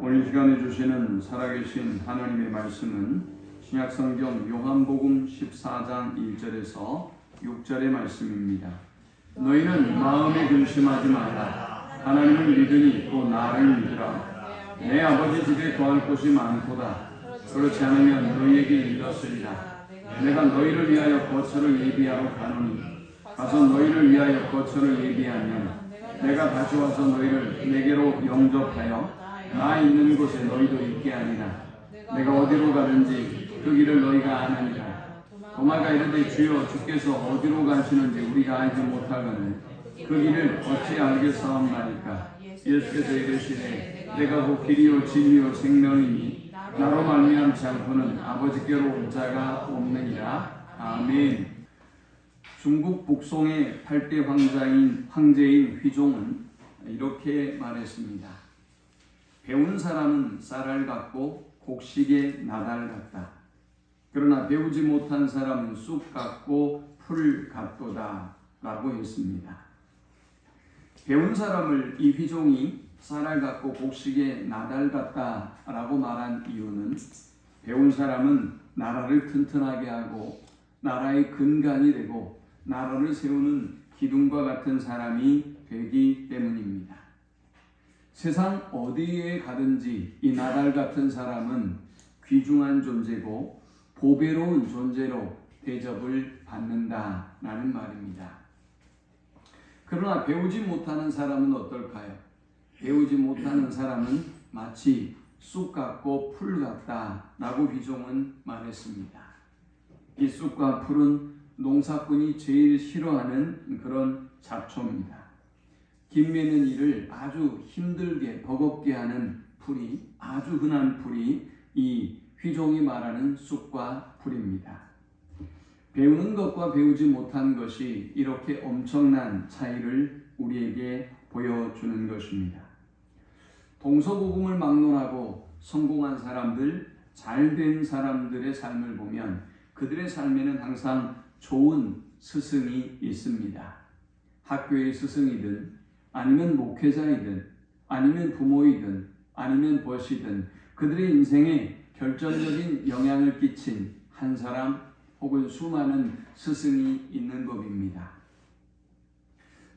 오늘 이 시간에 주시는 살아계신 하나님의 말씀은 신약성경 요한복음 14장 1절에서 6절의 말씀입니다. 너희는 마음에 근심하지 말라. 하나님을 믿으니 또 나를 믿으라. 내 아버지 집에 거할 곳이 많도다. 그렇지 않으면 너희에게 이르렀으리라. 내가 너희를 위하여 거처를 예비하러 가노니 가서 너희를 위하여 거처를 예비하면 내가 다시 와서 너희를 내게로 영접하여 나 있는 곳에 너희도 있게 하리라. 내가 어디로 가든지 그 길을 너희가 아느니라. 도마가 이르되 주여 주께서 어디로 가시는지 우리가 알지 못하거늘 그 길을 어찌 알겠사옵나이까. 예수께서 이르시되 내가 곧 길이요 진리요 생명이니 나로 말미암지 않고는 아버지께로 올 자가 없느니라. 아멘. 중국 북송의 8대 황제인 휘종은 이렇게 말했습니다. 배운 사람은 쌀알 같고 곡식의 나달 같다. 그러나 배우지 못한 사람은 쑥 같고 풀 같도다 라고 했습니다. 배운 사람을 이 휘종이 쌀알 같고 곡식의 나달 같다 라고 말한 이유는 배운 사람은 나라를 튼튼하게 하고 나라의 근간이 되고 나라를 세우는 기둥과 같은 사람이 되기 때문입니다. 세상 어디에 가든지 이 나달 같은 사람은 귀중한 존재고 보배로운 존재로 대접을 받는다라는 말입니다. 그러나 배우지 못하는 사람은 어떨까요? 배우지 못하는 사람은 마치 쑥 같고 풀 같다라고 휘종은 말했습니다. 이 쑥과 풀은 농사꾼이 제일 싫어하는 그런 잡초입니다. 김 매는 일을 아주 힘들게 버겁게 하는 풀이, 아주 흔한 풀이 이 휘종이 말하는 쑥과 풀입니다. 배우는 것과 배우지 못한 것이 이렇게 엄청난 차이를 우리에게 보여주는 것입니다. 동서고금을 막론하고 성공한 사람들, 잘된 사람들의 삶을 보면 그들의 삶에는 항상 좋은 스승이 있습니다. 학교의 스승이든 아니면 목회자이든 아니면 부모이든 아니면 벗이든 그들의 인생에 결정적인 영향을 끼친 한 사람 혹은 수많은 스승이 있는 법입니다.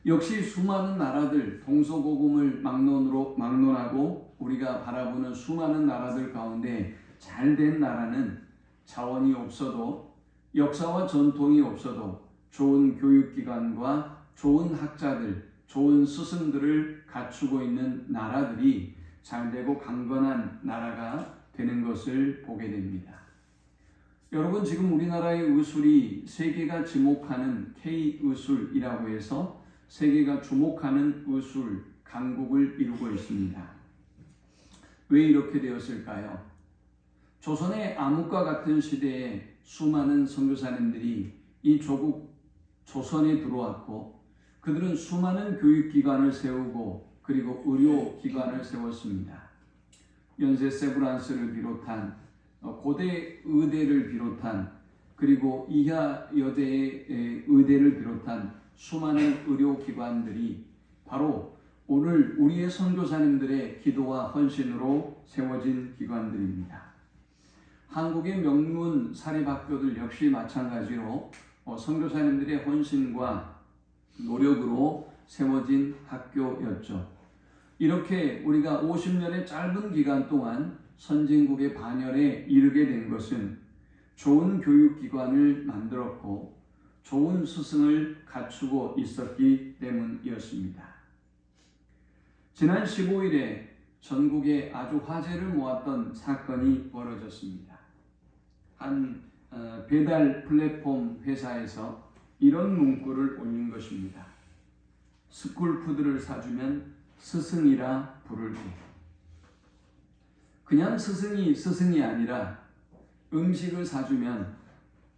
역시 수많은 나라들, 동서고금을 막론하고 우리가 바라보는 수많은 나라들 가운데 잘된 나라는 자원이 없어도 역사와 전통이 없어도 좋은 교육기관과 좋은 학자들, 좋은 스승들을 갖추고 있는 나라들이 잘되고 강건한 나라가 되는 것을 보게 됩니다. 여러분, 지금 우리나라의 의술이 세계가 지목하는 K-의술이라고 해서 세계가 주목하는 의술 강국을 이루고 있습니다. 왜 이렇게 되었을까요? 조선의 암흑과 같은 시대에 수많은 선교사님들이 이 조국 조선에 들어왔고 그들은 수많은 교육기관을 세우고 그리고 의료기관을 세웠습니다. 연세 세브란스를 비롯한 고대 의대를 비롯한 그리고 이하 여대의 의대를 비롯한 수많은 의료기관들이 바로 오늘 우리의 선교사님들의 기도와 헌신으로 세워진 기관들입니다. 한국의 명문 사립학교들 역시 마찬가지로 선교사님들의 헌신과 노력으로 세워진 학교였죠. 이렇게 우리가 50년의 짧은 기간 동안 선진국의 반열에 이르게 된 것은 좋은 교육기관을 만들었고 좋은 스승을 갖추고 있었기 때문이었습니다. 지난 15일에 전국에 아주 화제를 모았던 사건이 벌어졌습니다. 한 배달 플랫폼 회사에서 이런 문구를 올린 것입니다. 스쿨푸드를 사주면 스승이라 부를게. 그냥 스승이 아니라 음식을 사주면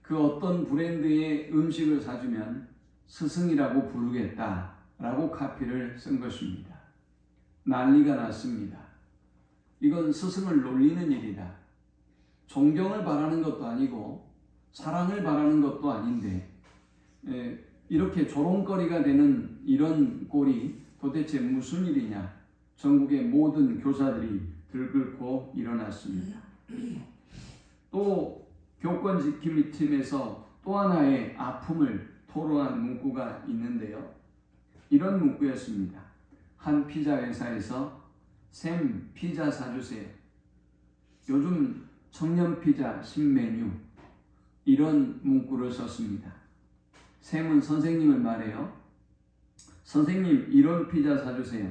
그 어떤 브랜드의 음식을 사주면 스승이라고 부르겠다라고 카피를 쓴 것입니다. 난리가 났습니다. 이건 스승을 놀리는 일이다. 존경을 바라는 것도 아니고 사랑을 바라는 것도 아닌데 이렇게 조롱거리가 되는 이런 꼴이 도대체 무슨 일이냐, 전국의 모든 교사들이 들끓고 일어났습니다. 또 교권 지킴이 팀에서 또 하나의 아픔을 토로한 문구가 있는데요. 이런 문구였습니다. 한 피자 회사에서 샘 피자 사주세요. 요즘 청년 피자 신메뉴. 이런 문구를 썼습니다. 샘은 선생님을 말해요. 선생님, 이런 피자 사주세요.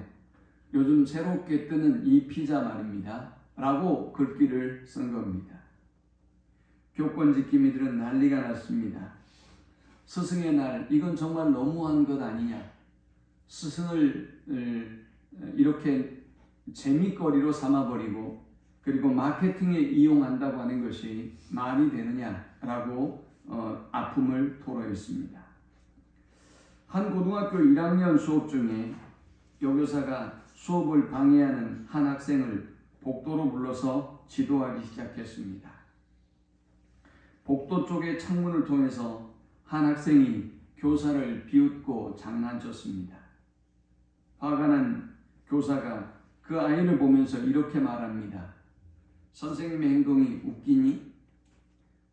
요즘 새롭게 뜨는 이 피자 말입니다. 라고 글귀를 쓴 겁니다. 교권 지킴이들은 난리가 났습니다. 스승의 날, 이건 정말 너무한 것 아니냐. 스승을 이렇게 재미거리로 삼아버리고 그리고 마케팅에 이용한다고 하는 것이 말이 되느냐라고 아픔을 토로했습니다. 한 고등학교 1학년 수업 중에 여교사가 수업을 방해하는 한 학생을 복도로 불러서 지도하기 시작했습니다. 복도 쪽의 창문을 통해서 한 학생이 교사를 비웃고 장난쳤습니다. 화가 난 교사가 그 아이를 보면서 이렇게 말합니다. 선생님의 행동이 웃기니?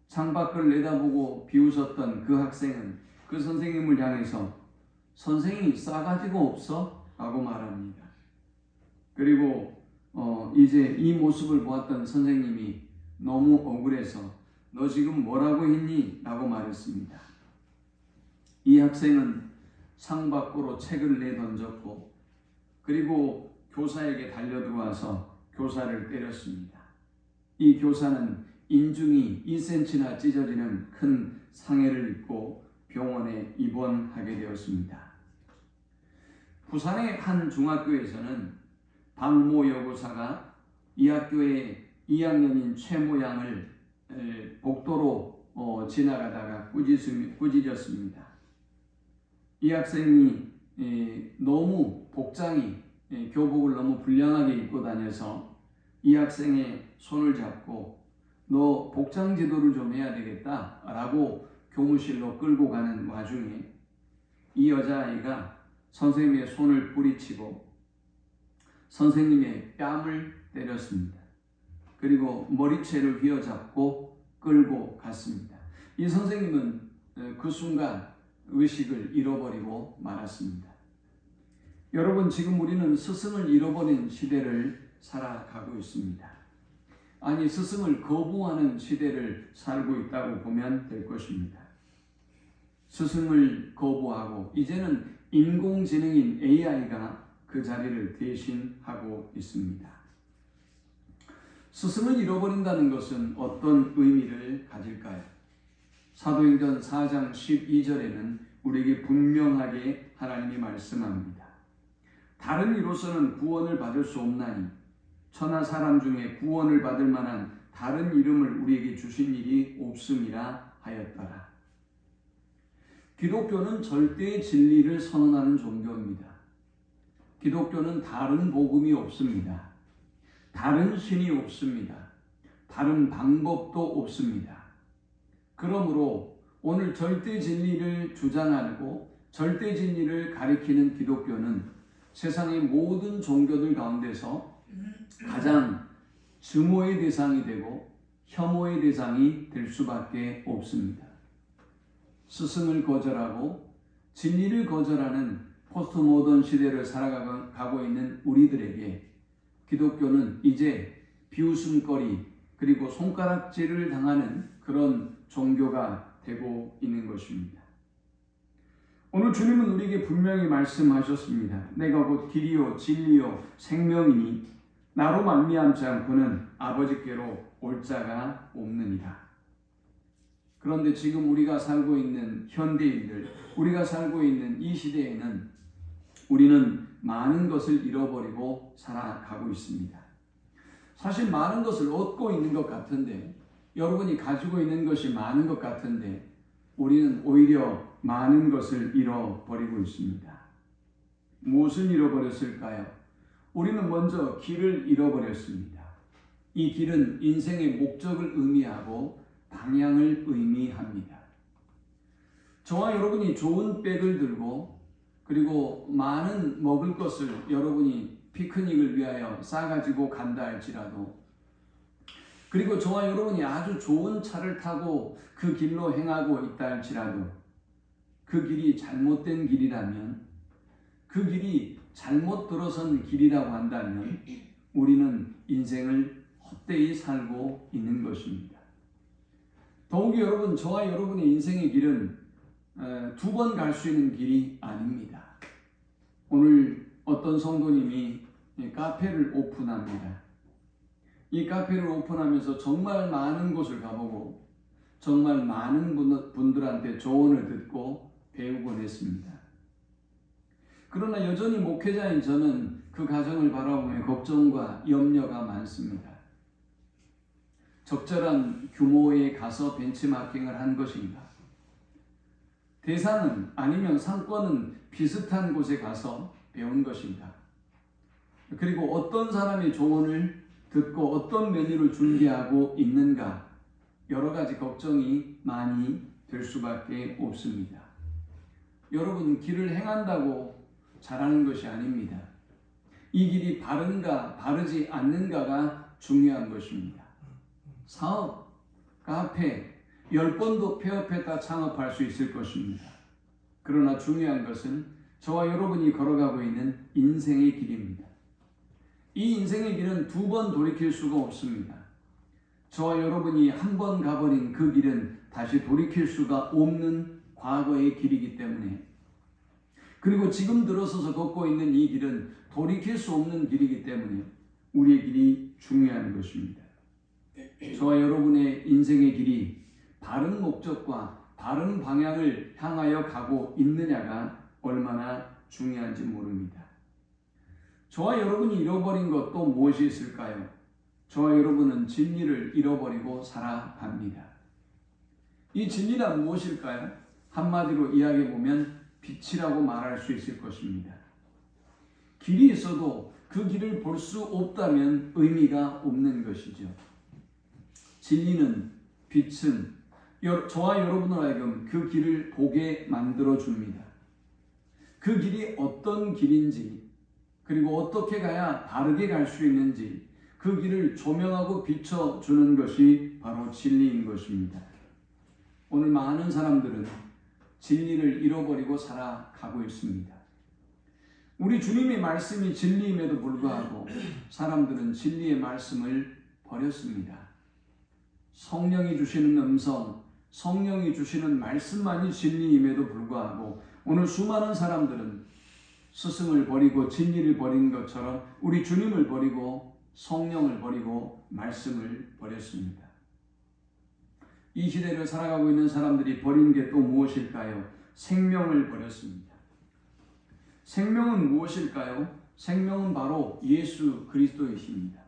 창밖을 내다보고 비웃었던 그 학생은 그 선생님을 향해서 선생님이 싸가지가 없어? 라고 말합니다. 그리고 이제 이 모습을 보았던 선생님이 너무 억울해서 너 지금 뭐라고 했니? 라고 말했습니다. 이 학생은 창밖으로 책을 내던졌고 그리고 교사에게 달려들어와서 교사를 때렸습니다. 이 교사는 인중이 1cm나 찢어지는 큰 상해를 입고 병원에 입원하게 되었습니다. 부산의 한 중학교에서는 박모 여고사가 이 학교의 2학년인 최모 양을 복도로 지나가다가 꾸짖었습니다. 이 학생이 너무 복장이 교복을 너무 불량하게 입고 다녀서 이 학생의 손을 잡고 너 복장 지도를 좀 해야 되겠다 라고 교무실로 끌고 가는 와중에 이 여자아이가 선생님의 손을 뿌리치고 선생님의 뺨을 때렸습니다. 그리고 머리채를 휘어잡고 끌고 갔습니다. 이 선생님은 그 순간 의식을 잃어버리고 말았습니다. 여러분, 지금 우리는 스승을 잃어버린 시대를 살아가고 있습니다. 아니, 스승을 거부하는 시대를 살고 있다고 보면 될 것입니다. 스승을 거부하고 이제는 인공지능인 AI가 그 자리를 대신하고 있습니다. 스승을 잃어버린다는 것은 어떤 의미를 가질까요? 사도행전 4장 12절에는 우리에게 분명하게 하나님이 말씀합니다. 다른 이로서는 구원을 받을 수 없나니 천하 사람 중에 구원을 받을 만한 다른 이름을 우리에게 주신 일이 없음이라 하였더라. 기독교는 절대의 진리를 선언하는 종교입니다. 기독교는 다른 복음이 없습니다. 다른 신이 없습니다. 다른 방법도 없습니다. 그러므로 오늘 절대 진리를 주장하고 절대 진리를 가리키는 기독교는 세상의 모든 종교들 가운데서 가장 증오의 대상이 되고 혐오의 대상이 될 수밖에 없습니다. 스승을 거절하고 진리를 거절하는 포스트 모던 시대를 살아가고 있는 우리들에게 기독교는 이제 비웃음거리 그리고 손가락질을 당하는 그런 종교가 되고 있는 것입니다. 오늘 주님은 우리에게 분명히 말씀하셨습니다. 내가 곧 길이요 진리요 생명이니 나로 말미암지 않고는 아버지께로 올 자가 없느니라. 그런데 지금 우리가 살고 있는 현대인들, 우리가 살고 있는 이 시대에는 우리는 많은 것을 잃어버리고 살아가고 있습니다. 사실 많은 것을 얻고 있는 것 같은데, 여러분이 가지고 있는 것이 많은 것 같은데 우리는 오히려 많은 것을 잃어버리고 있습니다. 무엇을 잃어버렸을까요? 우리는 먼저 길을 잃어버렸습니다. 이 길은 인생의 목적을 의미하고 방향을 의미합니다. 저와 여러분이 좋은 백을 들고 그리고 많은 먹을 것을 여러분이 피크닉을 위하여 싸가지고 간다 할지라도, 그리고 저와 여러분이 아주 좋은 차를 타고 그 길로 행하고 있다 할지라도 그 길이 잘못된 길이라면, 그 길이 잘못 들어선 길이라고 한다면 우리는 인생을 헛되이 살고 있는 것입니다. 더욱이 여러분, 저와 여러분의 인생의 길은 두 번 갈 수 있는 길이 아닙니다. 오늘 어떤 성도님이 카페를 오픈합니다. 이 카페를 오픈하면서 정말 많은 곳을 가보고 정말 많은 분들한테 조언을 듣고 배우곤 했습니다. 그러나 여전히 목회자인 저는 그 과정을 바라보며 걱정과 염려가 많습니다. 적절한 규모에 가서 벤치마킹을 한 것인가? 대상은 아니면 상권은 비슷한 곳에 가서 배운 것인가? 그리고 어떤 사람의 조언을 듣고 어떤 메뉴를 준비하고 있는가? 여러 가지 걱정이 많이 될 수밖에 없습니다. 여러분, 길을 행한다고 잘하는 것이 아닙니다. 이 길이 바른가 바르지 않는가가 중요한 것입니다. 사업, 카페 10번도 폐업했다 창업할 수 있을 것입니다. 그러나 중요한 것은 저와 여러분이 걸어가고 있는 인생의 길입니다. 이 인생의 길은 두 번 돌이킬 수가 없습니다. 저와 여러분이 한 번 가버린 그 길은 다시 돌이킬 수가 없는 과거의 길이기 때문에, 그리고 지금 들어서서 걷고 있는 이 길은 돌이킬 수 없는 길이기 때문에 우리의 길이 중요한 것입니다. 저와 여러분의 인생의 길이 바른 목적과 바른 방향을 향하여 가고 있느냐가 얼마나 중요한지 모릅니다. 저와 여러분이 잃어버린 것 또 무엇이 있을까요? 저와 여러분은 진리를 잃어버리고 살아갑니다. 이 진리란 무엇일까요? 한마디로 이야기해보면 빛이라고 말할 수 있을 것입니다. 길이 있어도 그 길을 볼 수 없다면 의미가 없는 것이죠. 진리는, 빛은 저와 여러분을 하여금 그 길을 보게 만들어줍니다. 그 길이 어떤 길인지, 그리고 어떻게 가야 바르게 갈 수 있는지 그 길을 조명하고 비춰주는 것이 바로 진리인 것입니다. 오늘 많은 사람들은 진리를 잃어버리고 살아가고 있습니다. 우리 주님의 말씀이 진리임에도 불구하고 사람들은 진리의 말씀을 버렸습니다. 성령이 주시는 음성, 성령이 주시는 말씀만이 진리임에도 불구하고 오늘 수많은 사람들은 스승을 버리고 진리를 버린 것처럼 우리 주님을 버리고 성령을 버리고 말씀을 버렸습니다. 이 시대를 살아가고 있는 사람들이 버린 게 또 무엇일까요? 생명을 버렸습니다. 생명은 무엇일까요? 생명은 바로 예수 그리스도이십니다.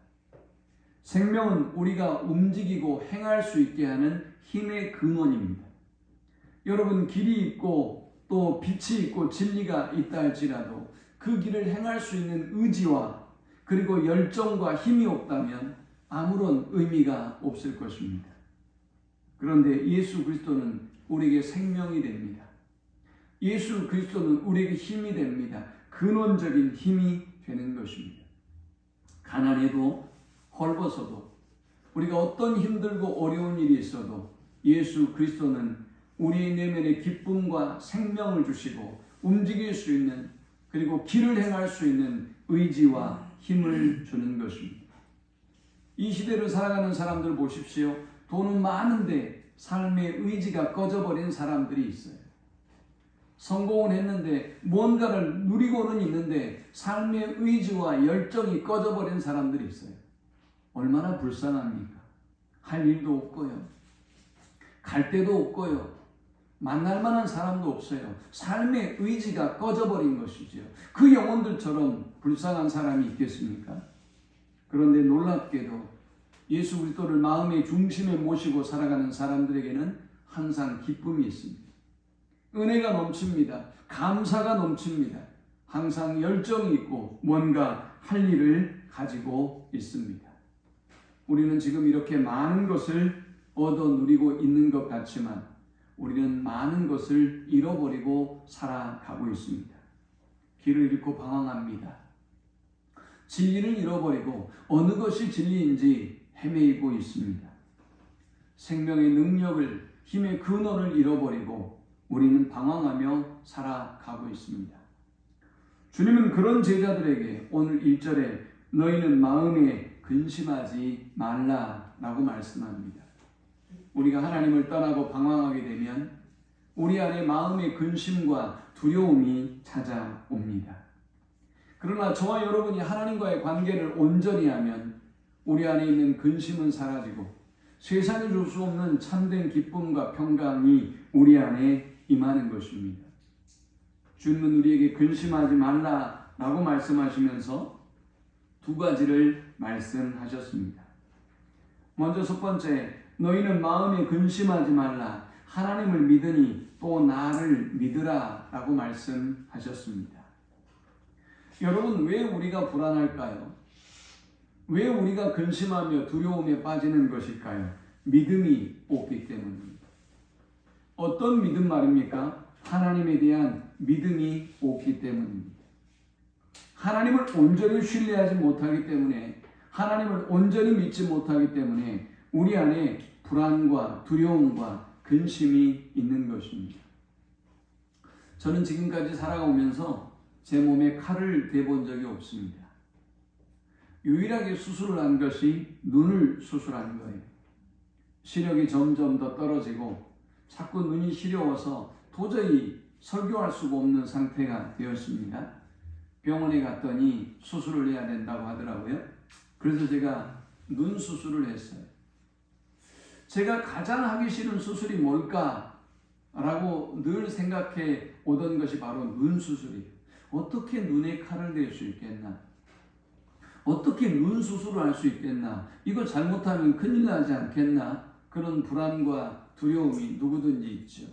생명은 우리가 움직이고 행할 수 있게 하는 힘의 근원입니다. 여러분, 길이 있고 또 빛이 있고 진리가 있다 할지라도 그 길을 행할 수 있는 의지와 그리고 열정과 힘이 없다면 아무런 의미가 없을 것입니다. 그런데 예수 그리스도는 우리에게 생명이 됩니다. 예수 그리스도는 우리에게 힘이 됩니다. 근원적인 힘이 되는 것입니다. 가난해도 헐벗어도 우리가 어떤 힘들고 어려운 일이 있어도 예수 그리스도는 우리의 내면에 기쁨과 생명을 주시고 움직일 수 있는, 그리고 길을 행할 수 있는 의지와 힘을 주는 것입니다. 이 시대를 살아가는 사람들 보십시오. 돈은 많은데 삶의 의지가 꺼져버린 사람들이 있어요. 성공은 했는데 뭔가를 누리고는 있는데 삶의 의지와 열정이 꺼져버린 사람들이 있어요. 얼마나 불쌍합니까? 할 일도 없고요. 갈 데도 없고요. 만날 만한 사람도 없어요. 삶의 의지가 꺼져버린 것이죠. 그 영혼들처럼 불쌍한 사람이 있겠습니까? 그런데 놀랍게도 예수 그리스도를 마음의 중심에 모시고 살아가는 사람들에게는 항상 기쁨이 있습니다. 은혜가 넘칩니다. 감사가 넘칩니다. 항상 열정이 있고 뭔가 할 일을 가지고 있습니다. 우리는 지금 이렇게 많은 것을 얻어 누리고 있는 것 같지만 우리는 많은 것을 잃어버리고 살아가고 있습니다. 길을 잃고 방황합니다. 진리를 잃어버리고 어느 것이 진리인지 헤매이고 있습니다. 생명의 능력을, 힘의 근원을 잃어버리고 우리는 방황하며 살아가고 있습니다. 주님은 그런 제자들에게 오늘 1절에 너희는 마음에 근심하지 말라라고 말씀합니다. 우리가 하나님을 떠나고 방황하게 되면 우리 안에 마음의 근심과 두려움이 찾아옵니다. 그러나 저와 여러분이 하나님과의 관계를 온전히 하면 우리 안에 있는 근심은 사라지고 세상에 줄 수 없는 참된 기쁨과 평강이 우리 안에 임하는 것입니다. 주님은 우리에게 근심하지 말라라고 말씀하시면서 두 가지를 말씀하셨습니다. 먼저 첫 번째, 너희는 마음에 근심하지 말라. 하나님을 믿으니 또 나를 믿으라 라고 말씀하셨습니다. 여러분, 왜 우리가 불안할까요? 왜 우리가 근심하며 두려움에 빠지는 것일까요? 믿음이 없기 때문입니다. 어떤 믿음 말입니까? 하나님에 대한 믿음이 없기 때문입니다. 하나님을 온전히 신뢰하지 못하기 때문에, 하나님을 온전히 믿지 못하기 때문에 우리 안에 불안과 두려움과 근심이 있는 것입니다. 저는 지금까지 살아오면서 제 몸에 칼을 대본 적이 없습니다. 유일하게 수술을 한 것이 눈을 수술한 거예요. 시력이 점점 더 떨어지고 자꾸 눈이 시려워서 도저히 설교할 수가 없는 상태가 되었습니다. 병원에 갔더니 수술을 해야 된다고 하더라고요. 그래서 제가 눈 수술을 했어요. 제가 가장 하기 싫은 수술이 뭘까라고 늘 생각해 오던 것이 바로 눈 수술이에요. 어떻게 눈에 칼을 댈 수 있겠나? 어떻게 눈 수술을 할 수 있겠나? 이거 잘못하면 큰일 나지 않겠나? 그런 불안과 두려움이 누구든지 있죠.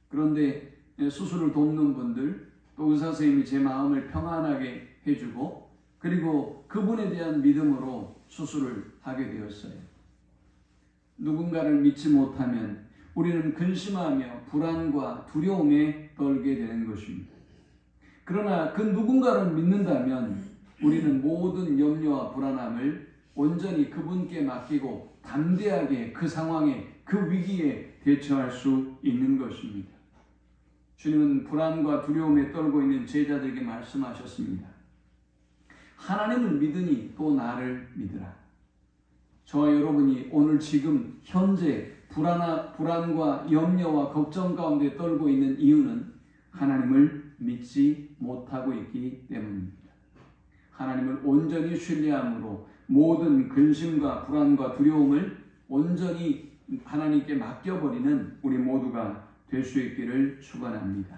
그런데 수술을 돕는 분들, 또 의사 선생님이 제 마음을 평안하게 해주고, 그리고 그분에 대한 믿음으로 수술을 하게 되었어요. 누군가를 믿지 못하면 우리는 근심하며 불안과 두려움에 떨게 되는 것입니다. 그러나 그 누군가를 믿는다면 우리는 모든 염려와 불안함을 온전히 그분께 맡기고 담대하게 그 상황에, 그 위기에 대처할 수 있는 것입니다. 주님은 불안과 두려움에 떨고 있는 제자들에게 말씀하셨습니다. 하나님을 믿으니 또 나를 믿으라. 저와 여러분이 오늘 지금 현재 불안과 염려와 걱정 가운데 떨고 있는 이유는 하나님을 믿지 못하고 있기 때문입니다. 하나님을 온전히 신뢰함으로 모든 근심과 불안과 두려움을 온전히 하나님께 맡겨버리는 우리 모두가 될 수 있기를 축원합니다.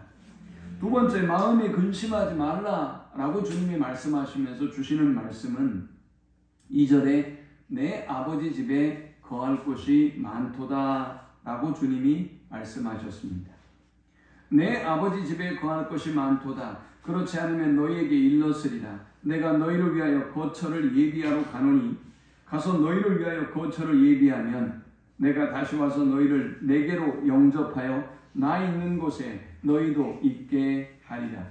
두 번째, 마음에 근심하지 말라라고 주님이 말씀하시면서 주시는 말씀은 2절에 내 아버지 집에 거할 곳이 많도다라고 주님이 말씀하셨습니다. 내 아버지 집에 거할 것이 많도다. 그렇지 않으면 너희에게 일렀으리라. 내가 너희를 위하여 거처를 예비하러 가노니 가서 너희를 위하여 거처를 예비하면 내가 다시 와서 너희를 내게로 영접하여 나 있는 곳에 너희도 있게 하리라.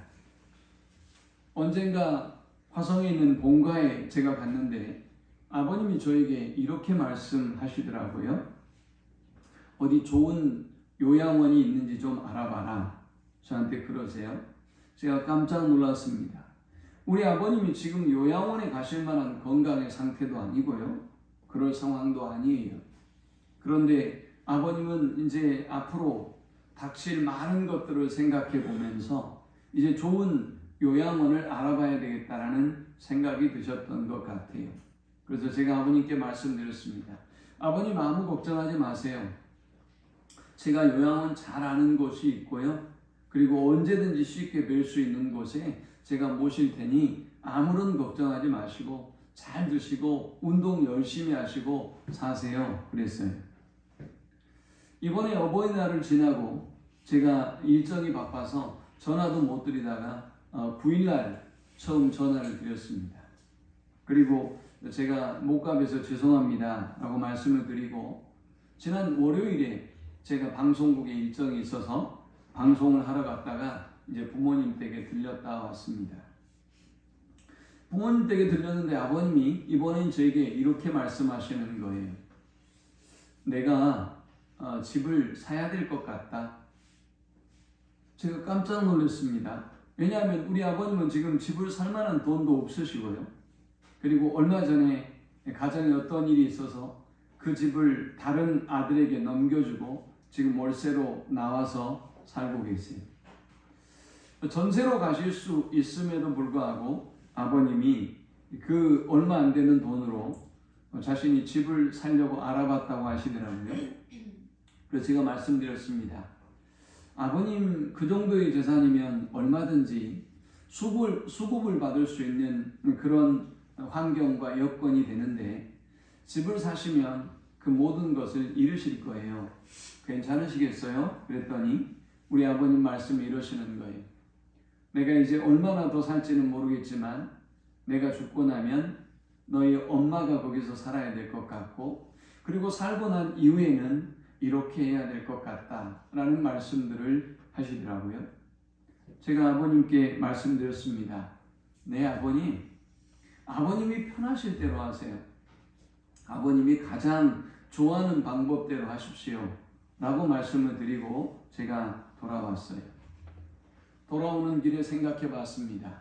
언젠가 화성에 있는 본가에 제가 갔는데 아버님이 저에게 이렇게 말씀하시더라고요. 어디 좋은 요양원이 있는지 좀 알아봐라. 저한테 그러세요. 제가 깜짝 놀랐습니다. 우리 아버님이 지금 요양원에 가실 만한 건강의 상태도 아니고요. 그럴 상황도 아니에요. 그런데 아버님은 이제 앞으로 닥칠 많은 것들을 생각해 보면서 이제 좋은 요양원을 알아봐야 되겠다라는 생각이 드셨던 것 같아요. 그래서 제가 아버님께 말씀드렸습니다. 아버님 아무 걱정하지 마세요. 제가 요양원 잘 아는 곳이 있고요. 그리고 언제든지 쉽게 뵐 수 있는 곳에 제가 모실 테니 아무런 걱정하지 마시고 잘 드시고 운동 열심히 하시고 사세요. 그랬어요. 이번에 어버이날을 지나고 제가 일정이 바빠서 전화도 못 드리다가 9일날 처음 전화를 드렸습니다. 그리고 제가 못 가서 죄송합니다 라고 말씀을 드리고 지난 월요일에 제가 방송국에 일정이 있어서 방송을 하러 갔다가 이제 부모님 댁에 들렸다 왔습니다. 부모님 댁에 들렸는데 아버님이 이번엔 저에게 이렇게 말씀하시는 거예요. 내가 집을 사야 될 것 같다. 제가 깜짝 놀랐습니다. 왜냐하면 우리 아버님은 지금 집을 살 만한 돈도 없으시고요. 그리고 얼마 전에 가정에 어떤 일이 있어서 그 집을 다른 아들에게 넘겨주고 지금 월세로 나와서 살고 계세요. 전세로 가실 수 있음에도 불구하고 아버님이 그 얼마 안 되는 돈으로 자신이 집을 살려고 알아봤다고 하시더라고요. 그래서 제가 말씀드렸습니다. 아버님 그 정도의 재산이면 얼마든지 수급을 받을 수 있는 그런 환경과 여건이 되는데 집을 사시면 그 모든 것을 잃으실 거예요. 괜찮으시겠어요? 그랬더니 우리 아버님 말씀이 이러시는 거예요. 내가 이제 얼마나 더 살지는 모르겠지만 내가 죽고 나면 너희 엄마가 거기서 살아야 될 것 같고 그리고 살고 난 이후에는 이렇게 해야 될 것 같다 라는 말씀들을 하시더라고요. 제가 아버님께 말씀드렸습니다. 네, 아버님이 편하실 대로 하세요. 아버님이 가장 좋아하는 방법대로 하십시오 라고 말씀을 드리고 제가 돌아왔어요. 돌아오는 길에 생각해 봤습니다.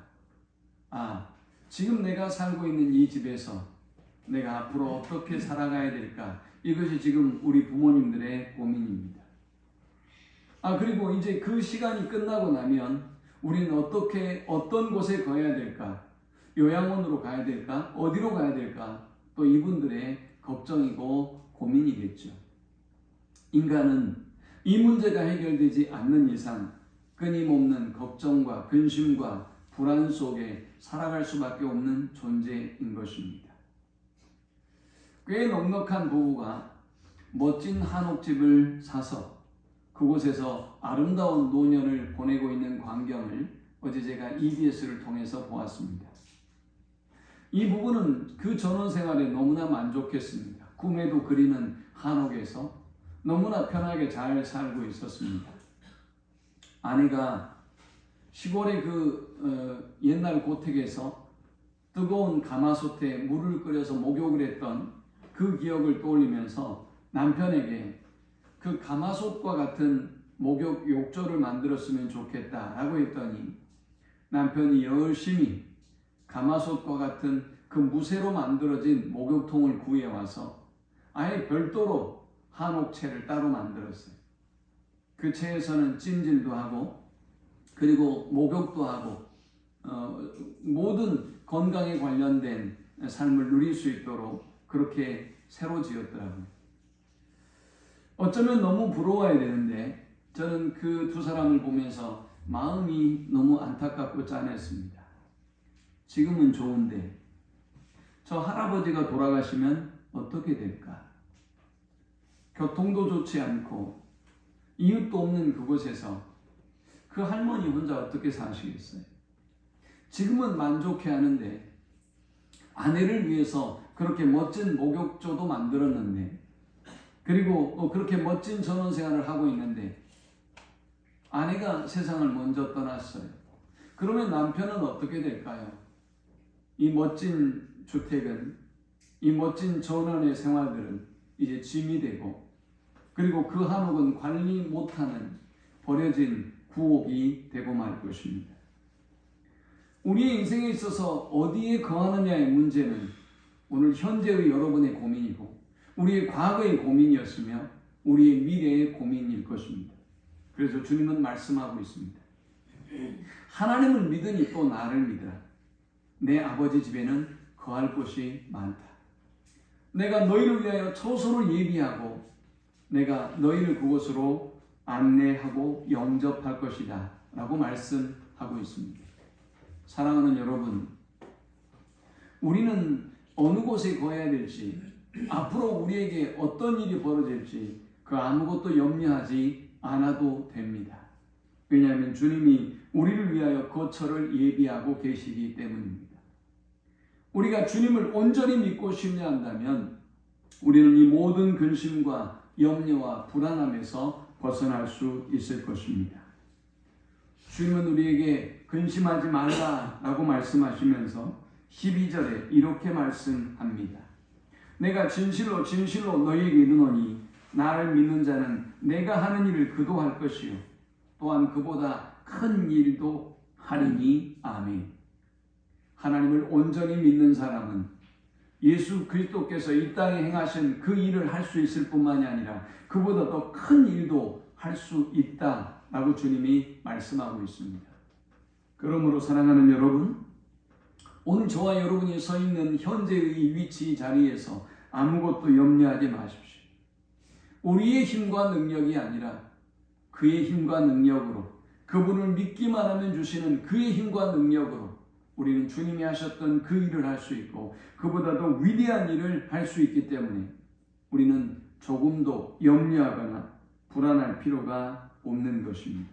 지금 내가 살고 있는 이 집에서 내가 앞으로 어떻게 살아가야 될까? 이것이 지금 우리 부모님들의 고민입니다. 그리고 이제 그 시간이 끝나고 나면 우리는 어떤 곳에 가야 될까? 요양원으로 가야 될까? 어디로 가야 될까? 또 이분들의 걱정이고 고민이겠죠. 인간은 이 문제가 해결되지 않는 이상 끊임없는 걱정과 근심과 불안 속에 살아갈 수밖에 없는 존재인 것입니다. 꽤 넉넉한 부부가 멋진 한옥집을 사서 그곳에서 아름다운 노년을 보내고 있는 광경을 어제 제가 EBS를 통해서 보았습니다. 이 부부는 그 전원 생활에 너무나 만족했습니다. 꿈에도 그리는 한옥에서 너무나 편하게 잘 살고 있었습니다. 아내가 시골의 옛날 고택에서 뜨거운 가마솥에 물을 끓여서 목욕을 했던 그 기억을 떠올리면서 남편에게 그 가마솥과 같은 목욕 욕조를 만들었으면 좋겠다라고 했더니 남편이 열심히 가마솥과 같은 그 무쇠로 만들어진 목욕통을 구해와서 아예 별도로 한옥채를 따로 만들었어요. 그 채에서는 찜질도 하고 그리고 목욕도 하고 모든 건강에 관련된 삶을 누릴 수 있도록 그렇게 새로 지었더라고요. 어쩌면 너무 부러워야 되는데 저는 그 두 사람을 보면서 마음이 너무 안타깝고 짠했습니다. 지금은 좋은데 저 할아버지가 돌아가시면 어떻게 될까? 교통도 좋지 않고 이웃도 없는 그곳에서 그 할머니 혼자 어떻게 사시겠어요? 지금은 만족해 하는데 아내를 위해서 그렇게 멋진 목욕조도 만들었는데 그리고 그렇게 멋진 전원생활을 하고 있는데 아내가 세상을 먼저 떠났어요. 그러면 남편은 어떻게 될까요? 이 멋진 주택은 이 멋진 전원의 생활들은 이제 짐이 되고 그리고 그 한옥은 관리 못하는 버려진 구옥이 되고 말 것입니다. 우리의 인생에 있어서 어디에 거하느냐의 문제는 오늘 현재의 여러분의 고민이고 우리의 과거의 고민이었으며 우리의 미래의 고민일 것입니다. 그래서 주님은 말씀하고 있습니다. 하나님을 믿으니 또 나를 믿으라. 내 아버지 집에는 거할 곳이 많다. 내가 너희를 위하여 처소를 예비하고 내가 너희를 그곳으로 안내하고 영접할 것이다 라고 말씀하고 있습니다. 사랑하는 여러분, 우리는 어느 곳에 거해야 될지 앞으로 우리에게 어떤 일이 벌어질지 그 아무것도 염려하지 않아도 됩니다. 왜냐하면 주님이 우리를 위하여 거처를 예비하고 계시기 때문입니다. 우리가 주님을 온전히 믿고 신뢰한다면 우리는 이 모든 근심과 염려와 불안함에서 벗어날 수 있을 것입니다. 주님은 우리에게 근심하지 말라라고 말씀하시면서 12절에 이렇게 말씀합니다. 내가 진실로 진실로 너희에게 이르노니 나를 믿는 자는 내가 하는 일을 그도 할 것이요 또한 그보다 큰 일도 하리니. 아멘. 하나님을 온전히 믿는 사람은 예수 그리스도께서 이 땅에 행하신 그 일을 할 수 있을 뿐만이 아니라 그보다 더 큰 일도 할 수 있다라고 주님이 말씀하고 있습니다. 그러므로 사랑하는 여러분, 오늘 저와 여러분이 서 있는 현재의 위치 자리에서 아무것도 염려하지 마십시오. 우리의 힘과 능력이 아니라 그의 힘과 능력으로, 그분을 믿기만 하면 주시는 그의 힘과 능력으로 우리는 주님이 하셨던 그 일을 할 수 있고 그보다 더 위대한 일을 할 수 있기 때문에 우리는 조금도 염려하거나 불안할 필요가 없는 것입니다.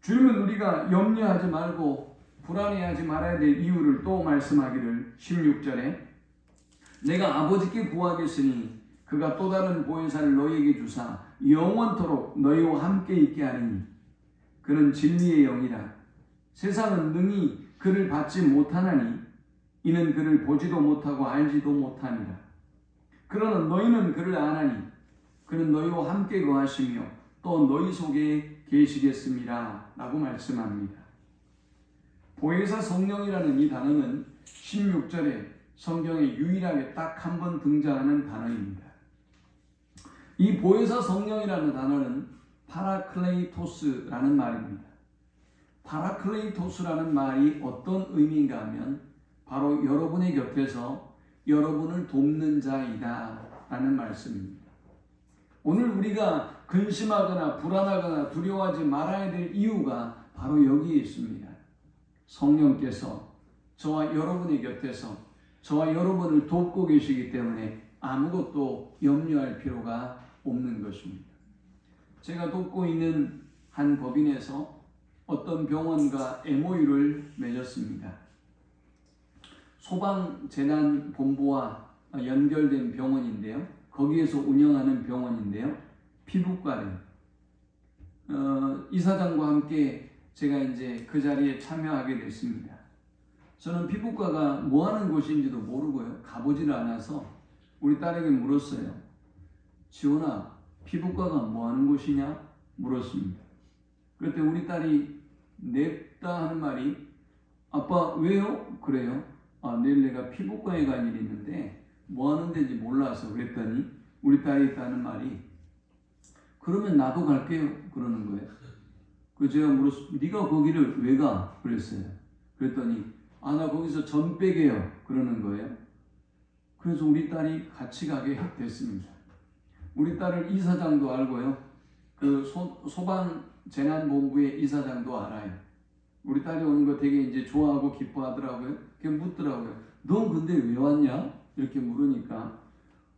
주님은 우리가 염려하지 말고 불안해하지 말아야 될 이유를 또 말씀하기를 16절에 내가 아버지께 구하겠으니 그가 또 다른 보혜사를 너희에게 주사 영원토록 너희와 함께 있게 하리니 그는 진리의 영이라. 세상은 능히 그를 받지 못하나니 이는 그를 보지도 못하고 알지도 못하니라. 그러나 너희는 그를 아나니 그는 너희와 함께 거하시며 또 너희 속에 계시겠습니다 라고 말씀합니다. 보혜사 성령이라는 이 단어는 16절에 성경에 유일하게 딱 한 번 등장하는 단어입니다. 이 보혜사 성령이라는 단어는 파라클레이토스라는 말입니다. 파라클레이토스라는 말이 어떤 의미인가 하면 바로 여러분의 곁에서 여러분을 돕는 자이다 라는 말씀입니다. 오늘 우리가 근심하거나 불안하거나 두려워하지 말아야 될 이유가 바로 여기에 있습니다. 성령께서 저와 여러분의 곁에서 저와 여러분을 돕고 계시기 때문에 아무것도 염려할 필요가 없는 것입니다. 제가 돕고 있는 한 법인에서 어떤 병원과 MOU를 맺었습니다. 소방재난본부와 연결된 병원인데요. 거기에서 운영하는 병원인데요. 피부과래요. 이사장과 함께 제가 이제 그 자리에 참여하게 됐습니다. 저는 피부과가 뭐 하는 곳인지도 모르고요. 가보지를 않아서 우리 딸에게 물었어요. 지원아, 피부과가 뭐 하는 곳이냐? 물었습니다. 그때 우리 딸이 냅다 하는 말이 아빠 왜요? 그래요? 내일 내가 피부과에 갈 일이 있는데 뭐 하는 데인지 몰라서 그랬더니 우리 딸이 있다는 말이 그러면 나도 갈게요 그러는 거예요. 그래서 제가 물었어요. 네가 거기를 왜 가? 그랬어요. 그랬더니 나 거기서 전 빼게요 그러는 거예요. 그래서 우리 딸이 같이 가게 됐습니다. 우리 딸을 이사장도 알고요. 그 소방재난본부의 이사장도 알아요. 우리 딸이 오는 거 되게 이제 좋아하고 기뻐하더라고요. 그냥 묻더라고요. 넌 근데 왜 왔냐? 이렇게 물으니까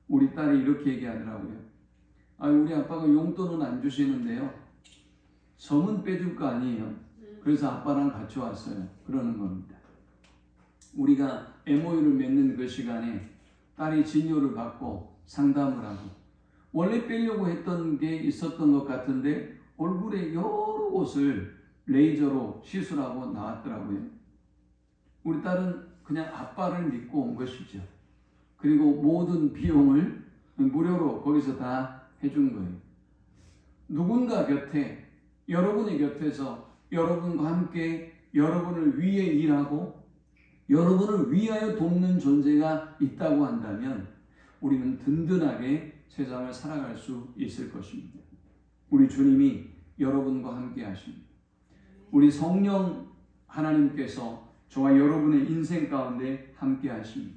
우리 딸이 이렇게 얘기하더라고요. 우리 아빠가 용돈은 안 주시는데요. 점은 빼줄 거 아니에요. 그래서 아빠랑 같이 왔어요. 그러는 겁니다. 우리가 MOU를 맺는 그 시간에 딸이 진료를 받고 상담을 하고 원래 빼려고 했던 게 있었던 것 같은데 얼굴에 여러 곳을 레이저로 시술하고 나왔더라고요. 우리 딸은 그냥 아빠를 믿고 온 것이죠. 그리고 모든 비용을 무료로 거기서 다 해준 거예요. 누군가 곁에, 여러분의 곁에서 여러분과 함께 여러분을 위해 일하고 여러분을 위하여 돕는 존재가 있다고 한다면 우리는 든든하게 세상을 살아갈 수 있을 것입니다. 우리 주님이 여러분과 함께 하십니다. 우리 성령 하나님께서 저와 여러분의 인생 가운데 함께 하십니다.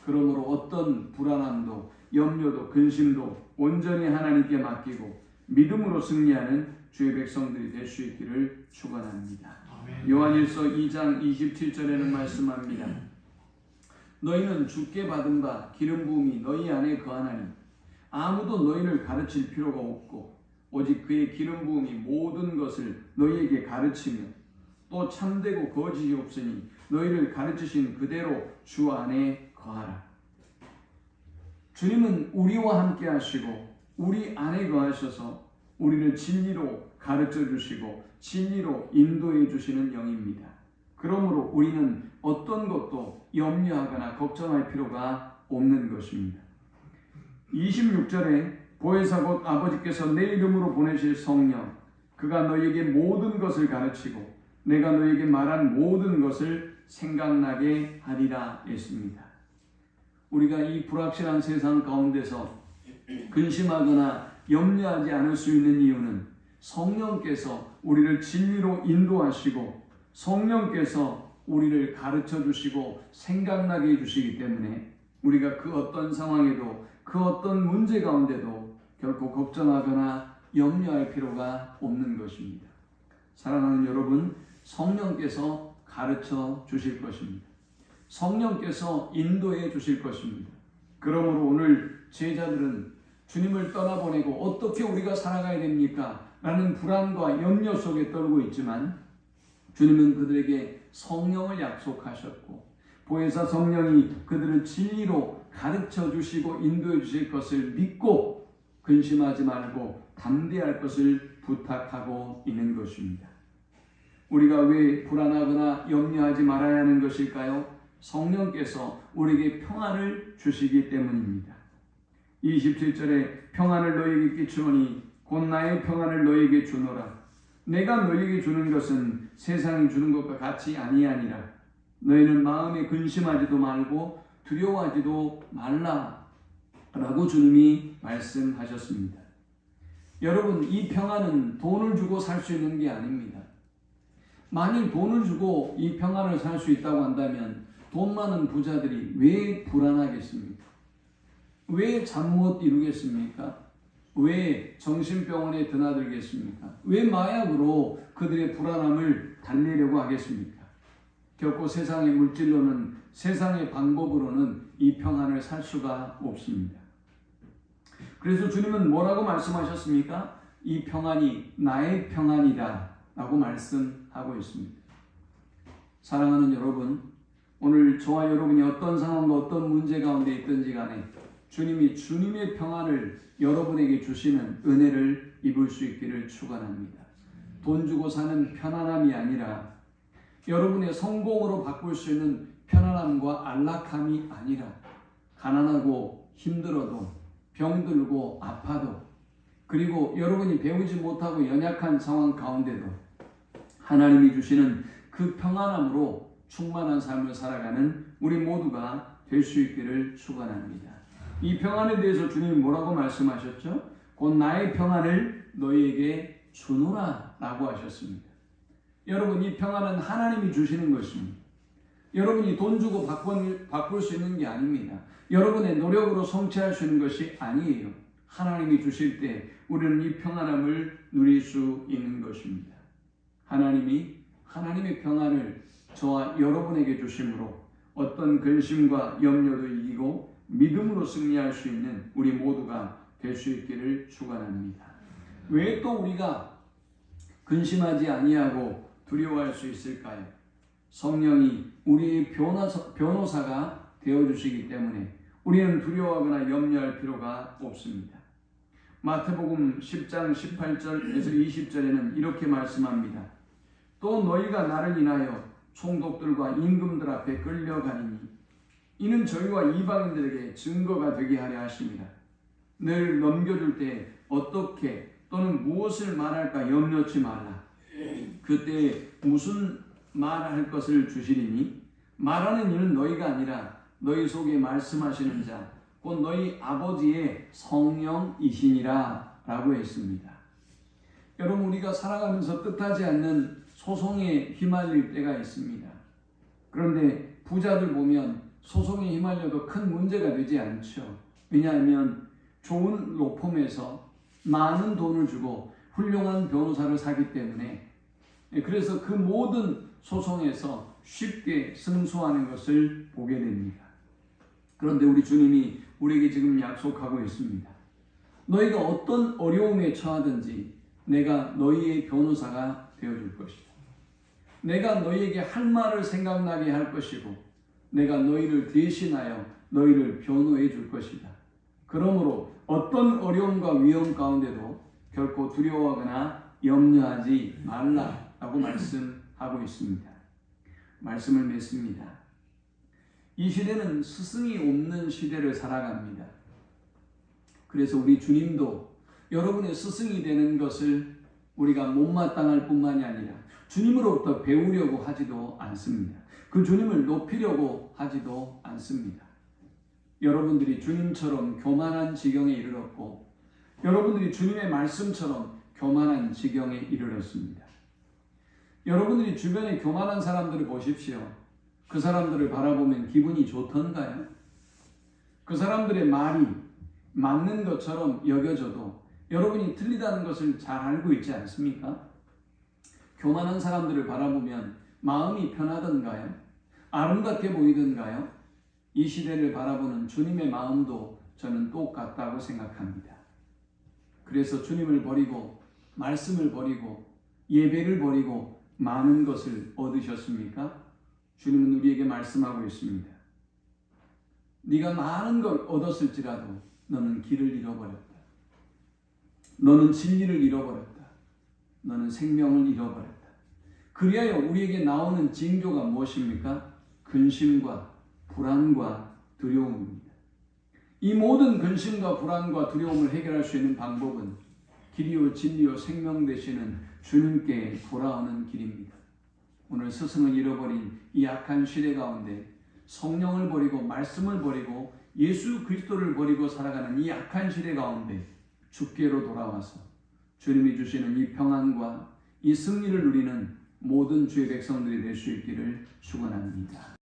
그러므로 어떤 불안함도 염려도 근심도 온전히 하나님께 맡기고 믿음으로 승리하는 주의 백성들이 될 수 있기를 축원합니다. 요한일서 2장 27절에는 말씀합니다. 너희는 주께 받은 바 기름 부음이 너희 안에 거하나니 아무도 너희를 가르칠 필요가 없고 오직 그의 기름 부음이 모든 것을 너희에게 가르치며 또 참되고 거짓이 없으니 너희를 가르치신 그대로 주 안에 거하라. 주님은 우리와 함께 하시고 우리 안에 거하셔서 우리를 진리로 가르쳐 주시고 진리로 인도해 주시는 영입니다. 그러므로 우리는 어떤 것도 염려하거나 걱정할 필요가 없는 것입니다. 26절에 보혜사 곧 아버지께서 내 이름으로 보내실 성령 그가 너희에게 모든 것을 가르치고 내가 너희에게 말한 모든 것을 생각나게 하리라 했습니다. 우리가 이 불확실한 세상 가운데서 근심하거나 염려하지 않을 수 있는 이유는 성령께서 우리를 진리로 인도하시고 성령께서 우리를 가르쳐 주시고 생각나게 해주시기 때문에 우리가 그 어떤 상황에도 그 어떤 문제 가운데도 결코 걱정하거나 염려할 필요가 없는 것입니다. 사랑하는 여러분, 성령께서 가르쳐 주실 것입니다. 성령께서 인도해 주실 것입니다. 그러므로 오늘 제자들은 주님을 떠나보내고 어떻게 우리가 살아가야 됩니까? 라는 불안과 염려 속에 떨고 있지만 주님은 그들에게 성령을 약속하셨고 보혜사 성령이 그들을 진리로 가르쳐 주시고 인도해 주실 것을 믿고 근심하지 말고 담대할 것을 부탁하고 있는 것입니다. 우리가 왜 불안하거나 염려하지 말아야 하는 것일까요? 성령께서 우리에게 평안을 주시기 때문입니다. 27절에 평안을 너희에게 끼치노니 곧 나의 평안을 너희에게 주노라. 내가 너희에게 주는 것은 세상이 주는 것과 같이 아니하니라. 너희는 마음에 근심하지도 말고 두려워하지도 말라 라고 주님이 말씀하셨습니다. 여러분, 이 평안은 돈을 주고 살 수 있는 게 아닙니다. 만일 돈을 주고 이 평안을 살 수 있다고 한다면 돈 많은 부자들이 왜 불안하겠습니까? 왜 잠 못 이루겠습니까? 왜 정신병원에 드나들겠습니까? 왜 마약으로 그들의 불안함을 달래려고 하겠습니까? 결코 세상의 물질로는 세상의 방법으로는 이 평안을 살 수가 없습니다. 그래서 주님은 뭐라고 말씀하셨습니까? 이 평안이 나의 평안이다 라고 말씀하고 있습니다. 사랑하는 여러분, 오늘 저와 여러분이 어떤 상황과 어떤 문제 가운데 있든지 간에 주님이 주님의 평안을 여러분에게 주시는 은혜를 입을 수 있기를 축원합니다. 돈 주고 사는 편안함이 아니라 여러분의 성공으로 바꿀 수 있는 편안함과 안락함이 아니라 가난하고 힘들어도 병들고 아파도 그리고 여러분이 배우지 못하고 연약한 상황 가운데도 하나님이 주시는 그 평안함으로 충만한 삶을 살아가는 우리 모두가 될 수 있기를 축원합니다. 이 평안에 대해서 주님이 뭐라고 말씀하셨죠? 곧 나의 평안을 너희에게 주노라 라고 하셨습니다. 여러분, 이 평안은 하나님이 주시는 것입니다. 여러분이 돈 주고 바꿀 수 있는 게 아닙니다. 여러분의 노력으로 성취할 수 있는 것이 아니에요. 하나님이 주실 때 우리는 이 평안함을 누릴 수 있는 것입니다. 하나님이 하나님의 평안을 저와 여러분에게 주심으로 어떤 근심과 염려도 이기고 믿음으로 승리할 수 있는 우리 모두가 될 수 있기를 축원합니다. 왜 또 우리가 근심하지 아니하고 두려워할 수 있을까요? 성령이 우리의 변호사가 되어주시기 때문에 우리는 두려워하거나 염려할 필요가 없습니다. 마태복음 10장 18절에서 20절에는 이렇게 말씀합니다. 또 너희가 나를 인하여 총독들과 임금들 앞에 끌려가니니 이는 저희와 이방인들에게 증거가 되게 하려 하십니다. 너희를 넘겨줄 때 어떻게 또는 무엇을 말할까 염려치 말라. 그때 무슨 말할 것을 주시리니 말하는 이는 너희가 아니라 너희 속에 말씀하시는 자 곧 너희 아버지의 성령이시니라 라고 했습니다. 여러분, 우리가 살아가면서 뜻하지 않는 소송에 휘말릴 때가 있습니다. 그런데 부자들 보면 소송에 휘말려도 큰 문제가 되지 않죠. 왜냐하면 좋은 로펌에서 많은 돈을 주고 훌륭한 변호사를 사기 때문에 그래서 그 모든 소송에서 쉽게 승소하는 것을 보게 됩니다. 그런데 우리 주님이 우리에게 지금 약속하고 있습니다. 너희가 어떤 어려움에 처하든지 내가 너희의 변호사가 되어줄 것이다. 내가 너희에게 할 말을 생각나게 할 것이고 내가 너희를 대신하여 너희를 변호해 줄 것이다. 그러므로 어떤 어려움과 위험 가운데도 결코 두려워하거나 염려하지 말라라고 말씀하고 있습니다. 말씀을 맺습니다. 이 시대는 스승이 없는 시대를 살아갑니다. 그래서 우리 주님도 여러분의 스승이 되는 것을 우리가 못마땅할 뿐만이 아니라 주님으로부터 배우려고 하지도 않습니다. 그 주님을 높이려고 하지도 않습니다. 여러분들이 주님처럼 교만한 지경에 이르렀고 여러분들이 주님의 말씀처럼 교만한 지경에 이르렀습니다. 여러분들이 주변에 교만한 사람들을 보십시오. 그 사람들을 바라보면 기분이 좋던가요? 그 사람들의 말이 맞는 것처럼 여겨져도 여러분이 틀리다는 것을 잘 알고 있지 않습니까? 교만한 사람들을 바라보면 마음이 편하던가요? 아름답게 보이던가요? 이 시대를 바라보는 주님의 마음도 저는 똑같다고 생각합니다. 그래서 주님을 버리고 말씀을 버리고 예배를 버리고 많은 것을 얻으셨습니까? 주님은 우리에게 말씀하고 있습니다. 네가 많은 걸 얻었을지라도 너는 길을 잃어버렸다. 너는 진리를 잃어버렸다. 너는 생명을 잃어버렸다. 그리하여 우리에게 나오는 징조가 무엇입니까? 근심과 불안과 두려움입니다. 이 모든 근심과 불안과 두려움을 해결할 수 있는 방법은 길이요 진리요 생명 되시는 주님께 돌아오는 길입니다. 오늘 스승을 잃어버린 이 악한 시대 가운데 성령을 버리고 말씀을 버리고 예수 그리스도를 버리고 살아가는 이 악한 시대 가운데 주께로 돌아와서 주님이 주시는 이 평안과 이 승리를 누리는 모든 주의 백성들이 될 수 있기를 축원합니다.